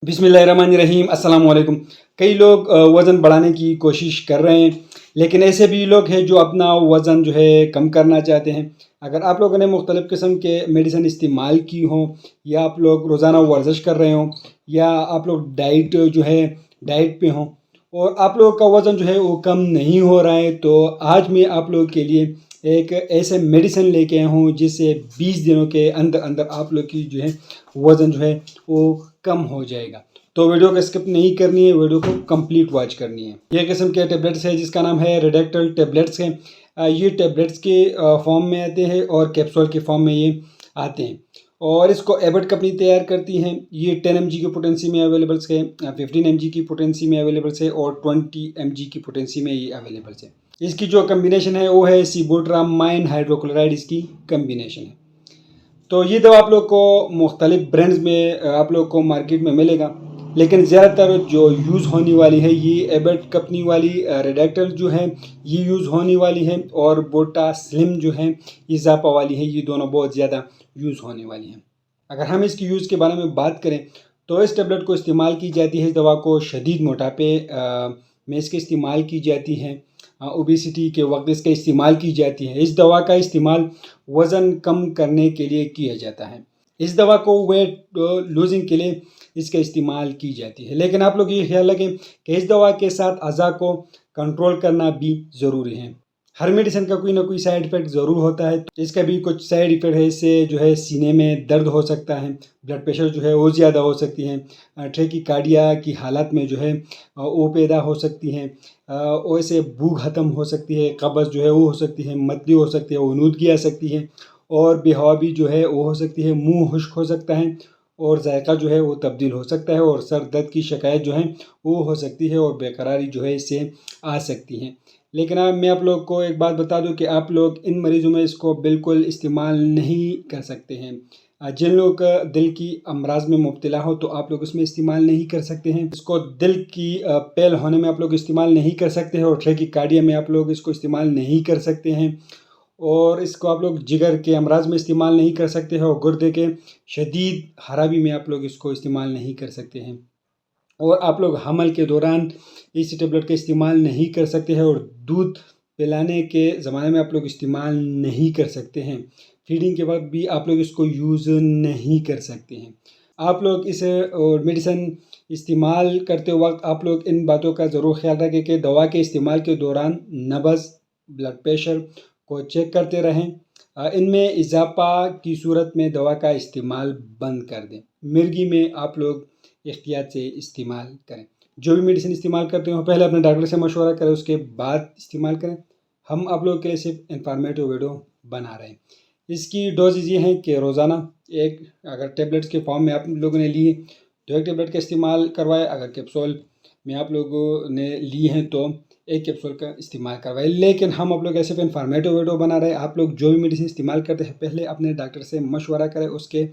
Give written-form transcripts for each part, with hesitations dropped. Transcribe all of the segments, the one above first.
बिस्मिल्लाहिर्रहमानिर्रहीम अस्सलाम वालेकुम। कई लोग वज़न बढ़ाने की कोशिश कर रहे हैं, लेकिन ऐसे भी लोग हैं जो अपना वज़न जो है कम करना चाहते हैं। अगर आप लोगों ने मुख्तलिफ़ किस्म के मेडिसिन इस्तेमाल की हों, या आप लोग रोज़ाना वर्जिश कर रहे हों, या आप लोग डाइट पे हों और आप लोगों का वज़न जो है वो कम नहीं हो रहा है, तो आज मैं आप लोगों के लिए एक ऐसे मेडिसिन लेके आया हूँ जिससे 20 दिनों के अंदर अंदर आप लोग की जो है वज़न जो है वो कम हो जाएगा। तो वीडियो को स्किप नहीं करनी है, वीडियो को कंप्लीट वॉच करनी है। ये किस्म के टेबलेट्स है जिसका नाम है रेडेक्टल टेबलेट्स है। ये टेबलेट्स के फॉर्म में आते हैं और कैप्सूल के फॉर्म में ये आते हैं, और इसको एबट कंपनी तैयार करती है। ये 10 mg की पोटेंसी में अवेलेबल्स है, 15 mg की पोटेंसी में अवेलेबल्स है और 20 mg की पोटेंसी में ये अवेलेबल्स है। इसकी जो कम्बिनेशन है वो है सिबुट्रामाइन हाइड्रोक्लोराइड, इसकी कम्बिनेशन है। तो ये दवा आप लोग को मुख्तलिफ ब्रांड्स में आप लोग को मार्केट में मिलेगा, लेकिन ज़्यादातर जो यूज़ होने वाली है ये एबट कंपनी वाली रेडेक्टल जो है ये यूज़ होने वाली है, और बोटा स्लिम जो है ये ज़ापा वाली है। ये दोनों बहुत ज़्यादा यूज़ होने वाली हैं। अगर हम इसकी यूज़ के बारे में बात करें तो इस टेबलेट को इस्तेमाल की जाती है, इस दवा को शदीद मोटापे में इसके इस्तेमाल की जाती है। ओबेसिटी के वक्त इसका इस्तेमाल की जाती है। इस दवा का इस्तेमाल वज़न कम करने के लिए किया जाता है। इस दवा को वेट लूजिंग के लिए इसका इस्तेमाल की जाती है, लेकिन आप लोग ये ख्याल रखें कि इस दवा के साथ अज़ा को कंट्रोल करना भी ज़रूरी है। हर मेडिसिन का कोई ना कोई साइड इफ़ेक्ट ज़रूर होता है। इसका भी कुछ साइड इफ़ेक्ट है, इससे जो है सीने में दर्द हो सकता है, ब्लड प्रेशर जो है वो ज़्यादा हो सकती है, ट्रैकिकार्डिया की हालत में जो है वो पैदा हो सकती हैं, वैसे भूख ख़त्म हो सकती है, कब्ज़ जो है वो हो सकती है, मतली हो सकती है, वनूदगी आ सकती है, और बेहवाबी जो है वो हो सकती है, मुंह खुश्क हो सकता है, और जायका जो है वो तब्दील हो सकता है, और सर दर्द की शिकायत जो है वो हो सकती है, और बेकरारी जो है इससे आ सकती है। लेकिन मैं आप लोग को एक बात बता दूं कि आप लोग इन मरीज़ों में इसको बिल्कुल इस्तेमाल नहीं कर सकते हैं। जिन लोगों का दिल की अमराज में मुब्तला हो तो आप लोग इसमें इस्तेमाल नहीं कर सकते हैं। इसको दिल की पेल होने में आप लोग इस्तेमाल नहीं कर सकते हैं, और ट्रैकिकार्डिया में आप लोग इसको इस्तेमाल नहीं कर सकते हैं, और इसको आप लोग जिगर के अमराज में इस्तेमाल नहीं कर सकते हैं, और गुर्दे के शदीद खराबी में आप लोग इसको इस्तेमाल नहीं कर सकते हैं, और आप लोग हमल के दौरान इस टेबलेट का इस्तेमाल नहीं कर सकते हैं, और दूध पिलाने के ज़माने में आप लोग इस्तेमाल नहीं कर सकते हैं। फीडिंग के वक्त भी आप लोग इसको यूज़ नहीं कर सकते हैं। आप लोग इस मेडिसिन इस्तेमाल करते वक्त आप लोग इन बातों का ज़रूर ख्याल रखें कि दवा के इस्तेमाल के दौरान नब्ज़, ब्लड प्रेशर को चेक करते रहें। इनमें इजाफा की सूरत में दवा का इस्तेमाल बंद कर दें। मिर्गी में आप लोग एहतियात से इस्तेमाल करें। जो भी मेडिसिन इस्तेमाल करते हो पहले अपने डॉक्टर से मशवरा करें, उसके बाद इस्तेमाल करें। हम आप लोगों के लिए सिर्फ इंफॉर्मेटिव वीडियो बना रहे हैं। इसकी डोजेज ये हैं कि रोज़ाना एक, अगर टेबलेट्स के फॉर्म में आप लोगों ने लिए तो एक टेबलेट का इस्तेमाल करवाएं। अगर कैप्सूल में आप लोगों ने लिए हैं तो एक कैप्सूल का इस्तेमाल करवाएं। लेकिन हम आप लोग ऐसे सिर्फ इंफॉर्मेटिव वीडियो बना रहे हैं। आप लोग जो भी मेडिसिन इस्तेमाल करते हैं पहले अपने डॉक्टर से मशवरा करें, उसके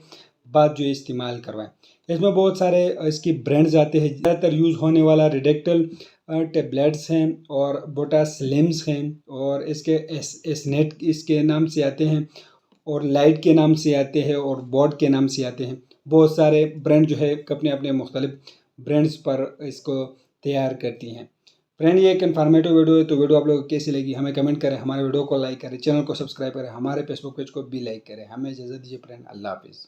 बाद जो इस्तेमाल करवाएं। इसमें बहुत सारे इसकी ब्रांड्स आते हैं। ज़्यादातर यूज़ होने वाला रेडेक्टल टेबलेट्स हैं, और बोटा स्लिम्स हैं, और इसके एसनेट इसके नाम से आते हैं, और लाइट के नाम से आते हैं, और बॉड के नाम से आते हैं। बहुत सारे ब्रांड जो है अपने अपने मुख्तलिफ ब्रांड्स पर इसको तैयार करती हैं। फ्रेंड, ये एक इन्फॉर्मेटिव वीडियो है, तो वीडियो आप लोगों को कैसी लगी हमें कमेंट करें, हमारे वीडियो को लाइक करें, चैनल को सब्सक्राइब करें, हमारे फेसबुक पेज को भी लाइक करें। हमें इजाज़त दीजिए फ्रेंड, अल्लाह हाफिज़।